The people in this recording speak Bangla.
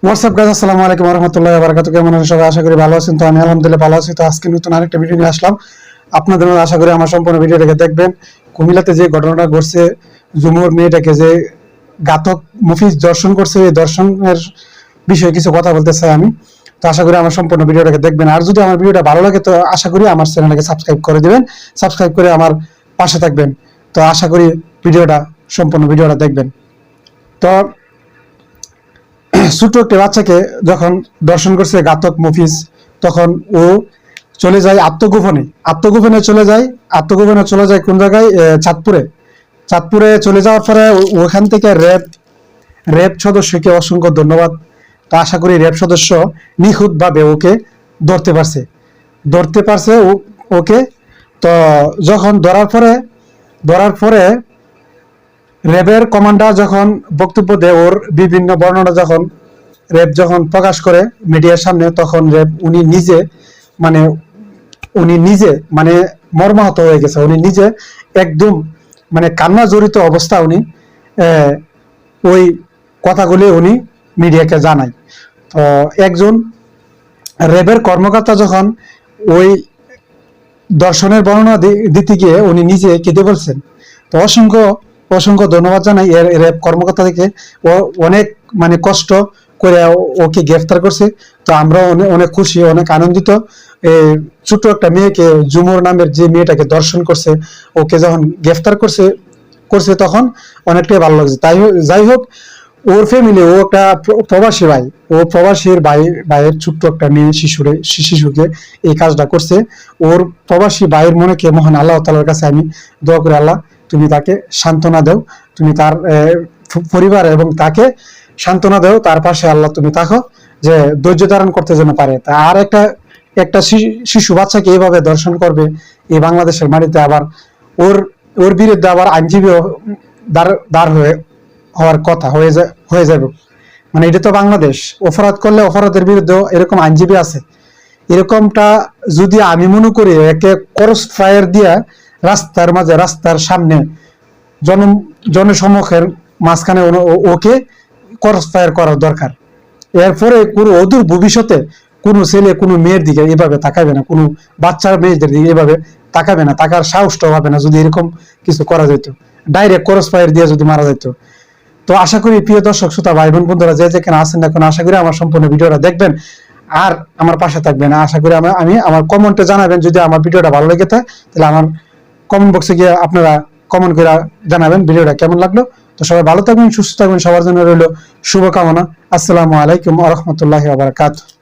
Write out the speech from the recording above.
হোয়াটসঅ্যাপ গাইস, আসসালামু আলাইকুম ওয়া রাহমাতুল্লাহি ওয়া বারাকাতুহু। কেমন আছেন সবাই? আশা করি ভালো আছেন। তো আমি আলহামদুলিল্লাহ ভালো আছি। তো আজকে নতুন আরেকটা ভিডিও নিয়ে আসলাম আপনাদের মধ্যে। আশা করি আমার সম্পূর্ণ ভিডিওটাকে দেখবেন। কুমিল্লাতে যে ঘটনাটা ঘটছে, জুমুর মেয়েটাকে যে ঘাতক মুফিজ দর্শন করছে, এই দর্শনের বিষয়ে কিছু কথা বলতে চাই আমি। তো আশা করি আমার সম্পূর্ণ ভিডিওটাকে দেখবেন। আর যদি আমার ভিডিওটা ভালো লাগে তো আশা করি আমার চ্যানেলটাকে সাবস্ক্রাইব করে দিবেন, সাবস্ক্রাইব করে আমার পাশে থাকবেন। তো আশা করি সম্পূর্ণ ভিডিওটা দেখবেন। তো ছোট একটা বাচ্চাকে যখন দর্শন করছে ঘাতক মুফিজ, তখন ও চলে যায় আত্মগোপনে চলে যায় কোন জায়গায়? চাঁদপুরে। চলে যাওয়ার পরে ওখান থেকে র্যাব সদস্যকে অসংখ্য ধন্যবাদ। তো আশা করি র্যাব সদস্য নিখুঁত ভাবে ওকে ধরতে পারছে ওকে। তো যখন ধরার পরে র্যাবের কমান্ডার যখন বক্তব্য দেয়, ওর বিভিন্ন বর্ণনা যখন র্যাব যখন প্রকাশ করে মিডিয়ার সামনে, তখন র্যাব উনি নিজে মানে মর্মাহত হয়ে গেছে। উনি নিজে একদম কান্না জড়িত অবস্থা উনি ওই কথাগুলি উনি মিডিয়াকে জানায়। তো একজন র্যাবের কর্মকর্তা যখন ওই দর্শনের বর্ণনা দিতে গিয়ে উনি নিজে কেঁদে বলছেন। তো অসংখ্য ধন্যবাদ জানাই র্যাব কর্মকর্তা থেকে। ও অনেক কষ্ট করে ওকে গ্রেফতার করছে। তো আমরা অনেক খুশি, অনেক আনন্দিত। ছোট একটা মেয়েকে, জুমুর নামের যে মেয়েটাকে দর্শন করছে, ওকে যখন গ্রেফতার করছে তখন অনেকটাই ভালো লাগছে। যাই হোক, ওর ফ্যামিলি, ও একটা প্রবাসী ভাই, ও প্রবাসীর ভাইয়ের ছোট্ট একটা মেয়ে শিশুকে এই কাজটা করছে। ওর প্রবাসী ভাইয়ের মনেকে মহান আল্লাহ তাআলার কাছে আমি দোয়া করি, আল্লাহ তুমি তাকে সান্ত্বনা দাও, তুমি তার পরিবার এবং তাকে সান্ত্বনা দাও, তার পাশে আল্লাহ তুমি থাকো, যে ধৈর্য ধারণ করতে যেন পারে। তা আর একটা শিশু বাচ্চাকে এইভাবে দর্শন করবে এই বাংলাদেশের মাটিতে, আবার ওর বিরুদ্ধে আবার আইনজীবী দাঁড় হওয়ার কথা হয়ে যাবে। এটা তো বাংলাদেশ। অপরাধ করলে অপরাধের বিরুদ্ধে এরকম আইনজীবী আছে। এরকমটা যদি আমি মনে করি, একে ক্রস ফায়ার দিয়া রাস্তার সামনে জনসমক্ষের মাঝখানে ওকে ক্রস ফায়ার করার দরকার। এরপরে কোনো অদূর ভবিষ্যতে কোনো ছেলে কোনো মেয়ের দিকে এভাবে তাকাবে না, কোনো বাচ্চার মেয়েদের দিকে এভাবে তাকাবে না, তাকার সাহসটাও হবে না। যদি এরকম কিছু করা যেত, ডাইরেক্ট ক্রস ফায়ার দিয়ে যদি মারা যেত। তো আশা করি প্রিয় দর্শক শ্রোতা ভাই বোন বন্ধুরা যে যেখানে আছেন না কেন, আশা করি আমার সম্পূর্ণ ভিডিওটা দেখবেন আর আমার পাশে থাকবেন। আশা করি আমি আমার কমেন্টে জানাবেন যদি আমার ভিডিওটা ভালো লেগে থাকে, তাহলে আমার কমেন্ট বক্সে গিয়ে আপনারা কমেন্ট করে জানাবেন ভিডিওটা কেমন লাগলো। তো সবাই ভালো থাকবেন, সুস্থ থাকবেন, সবার জন্য রইল শুভকামনা। আসসালামু আলাইকুম ওয়া রাহমাতুল্লাহি ওয়া বারাকাতুহু।